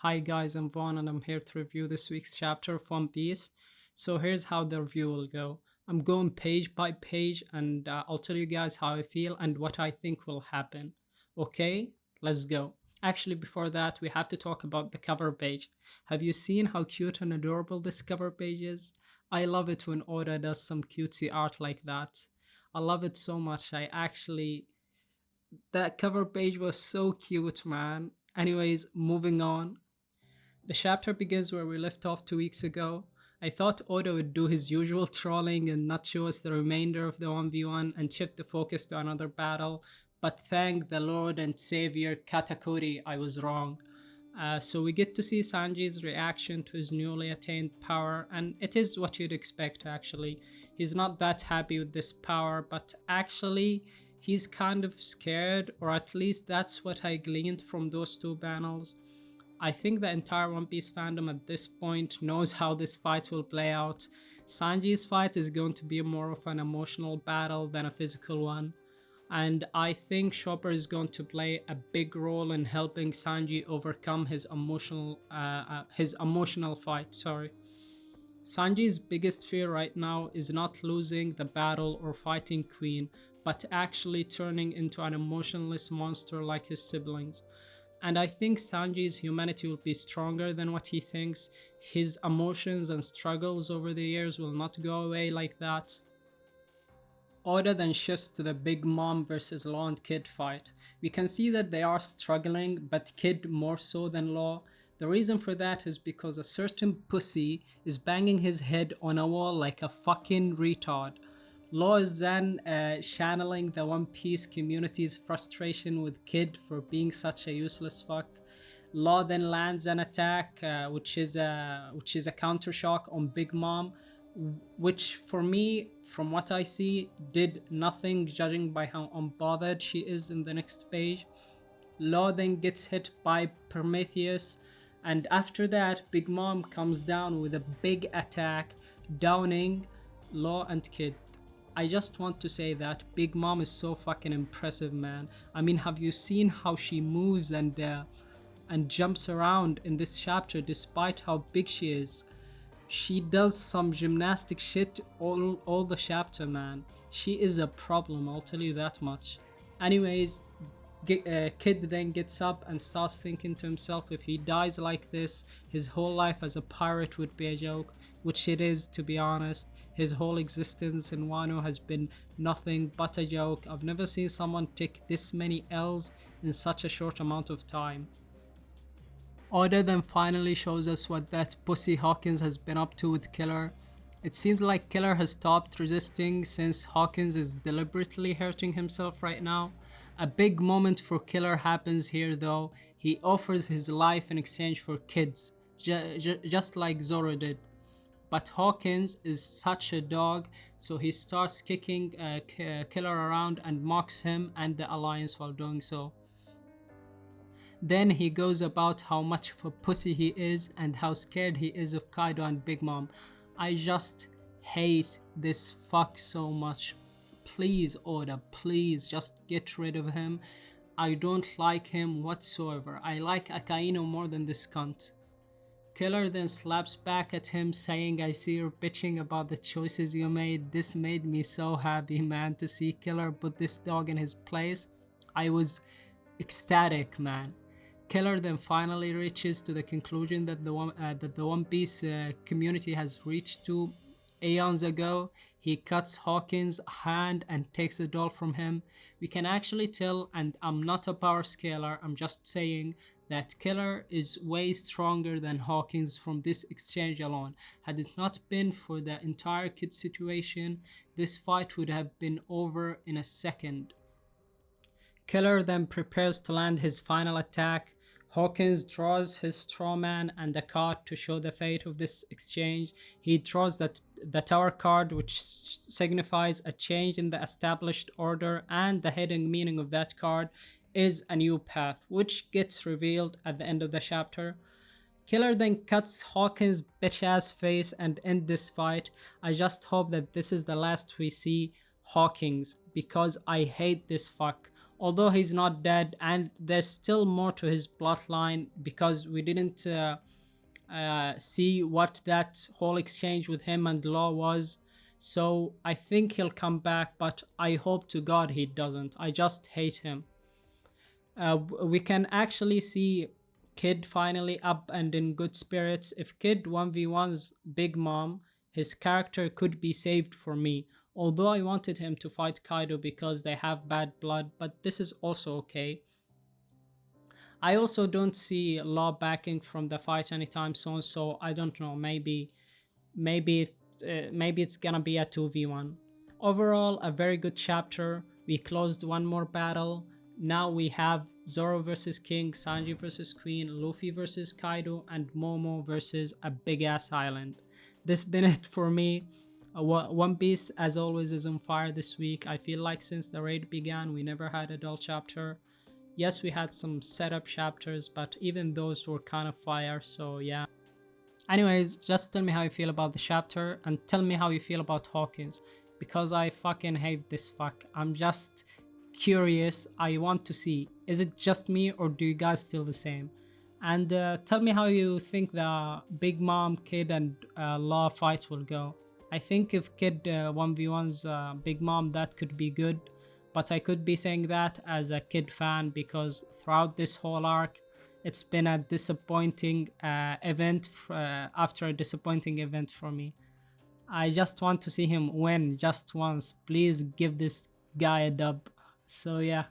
Hi guys, I'm Vaughn and I'm here to review this week's chapter of One Piece. So here's how the review will go. I'm going page by page and I'll tell you guys how I feel and what I think will happen. Okay, let's go. Actually, before that, we have to talk about the cover page. Have you seen how cute and adorable this cover page is? I love it when Oda does some cutesy art like that. I love it so much. That cover page was so cute, man. Anyways, moving on. The chapter begins where we left off 2 weeks ago. I thought Oda would do his usual trolling and not show us the remainder of the 1v1 and shift the focus to another battle, but thank the Lord and Savior Katakuri, I was wrong. So we get to see Sanji's reaction to his newly attained power, and it is what you'd expect actually. He's not that happy with this power, but actually, he's kind of scared, or at least that's what I gleaned from those two panels. I think the entire One Piece fandom at this point knows how this fight will play out. Sanji's fight is going to be more of an emotional battle than a physical one, and I think Chopper is going to play a big role in helping Sanji overcome his emotional fight. Sorry. Sanji's biggest fear right now is not losing the battle or fighting Queen, but actually turning into an emotionless monster like his siblings. And I think Sanji's humanity will be stronger than what he thinks. His emotions and struggles over the years will not go away like that. Oda then shifts to the Big Mom versus Law and Kid fight. We can see that they are struggling, but Kid more so than Law. The reason for that is because a certain pussy is banging his head on a wall like a fucking retard. Law is then channeling the One Piece community's frustration with Kid for being such a useless fuck. Law then lands an attack, which is a counter shock on Big Mom, which for me, from what I see, did nothing judging by how unbothered she is in the next page. Law then gets hit by Prometheus, and after that, Big Mom comes down with a big attack, downing Law and Kid. I just want to say that Big Mom is so fucking impressive, man. I mean, have you seen how she moves and jumps around in this chapter despite how big she is? She does some gymnastic shit all the chapter, man. She is a problem, I'll tell you that much. Anyways, Kid then gets up and starts thinking to himself, if he dies like this, his whole life as a pirate would be a joke, which it is, to be honest. His whole existence in Wano has been nothing but a joke. I've never seen someone take this many L's in such a short amount of time. Oda then finally shows us what that pussy Hawkins has been up to with Killer. It seems like Killer has stopped resisting since Hawkins is deliberately hurting himself right now. A big moment for Killer happens here though. He offers his life in exchange for kids, just like Zoro did. But Hawkins is such a dog, so he starts kicking Killer around and mocks him and the Alliance while doing so. Then he goes about how much of a pussy he is and how scared he is of Kaido and Big Mom. I just hate this fuck so much. Please, Oda, please just get rid of him. I don't like him whatsoever. I like Akainu more than this cunt. Killer then slaps back at him saying, I see you're bitching about the choices you made. This made me so happy, man, to see Killer put this dog in his place. I was ecstatic, man. Killer then finally reaches to the conclusion that the One Piece community has reached to aeons ago. He cuts Hawkins' hand and takes the doll from him. We can actually tell, and I'm not a power scaler, I'm just saying that Killer is way stronger than Hawkins from this exchange alone. Had it not been for the entire kid situation, this fight would have been over in a second. Killer then prepares to land his final attack. Hawkins draws his straw man and a card to show the fate of this exchange. He draws the Tower card, which signifies a change in the established order, and the hidden meaning of that card is a new path, which gets revealed at the end of the chapter. Killer then cuts Hawkins' bitch ass face and ends this fight. I just hope that this is the last we see Hawkins, because I hate this fuck. although he's not dead, and there's still more to his plotline because we didn't see what that whole exchange with him and Law was. So I think he'll come back, but I hope to God he doesn't. I just hate him. We can actually see Kid finally up and in good spirits. If Kid 1v1's Big Mom, his character could be saved for me. Although I wanted him to fight Kaido because they have bad blood, but this is also okay. I also don't see Law backing from the fight anytime soon, so I don't know. Maybe it's gonna be a 2v1. Overall, a very good chapter. We closed one more battle. Now we have Zoro versus King, Sanji versus Queen, Luffy versus Kaido, and Momo versus a big ass island. This been it for me. One Piece, as always, is on fire this week. I feel like since the raid began, we never had a dull chapter. Yes, we had some setup chapters, but even those were kind of fire, so yeah. Anyways, just tell me how you feel about the chapter and tell me how you feel about Hawkins because I fucking hate this fuck. I'm just curious. I want to see. Is it just me or do you guys feel the same? And tell me how you think the Big Mom, Kid, and Law fight will go. I think if Kid 1v1's Big Mom, that could be good. But I could be saying that as a Kid fan because throughout this whole arc, it's been a disappointing event after a disappointing event for me. I just want to see him win just once. Please give this guy a dub. So yeah.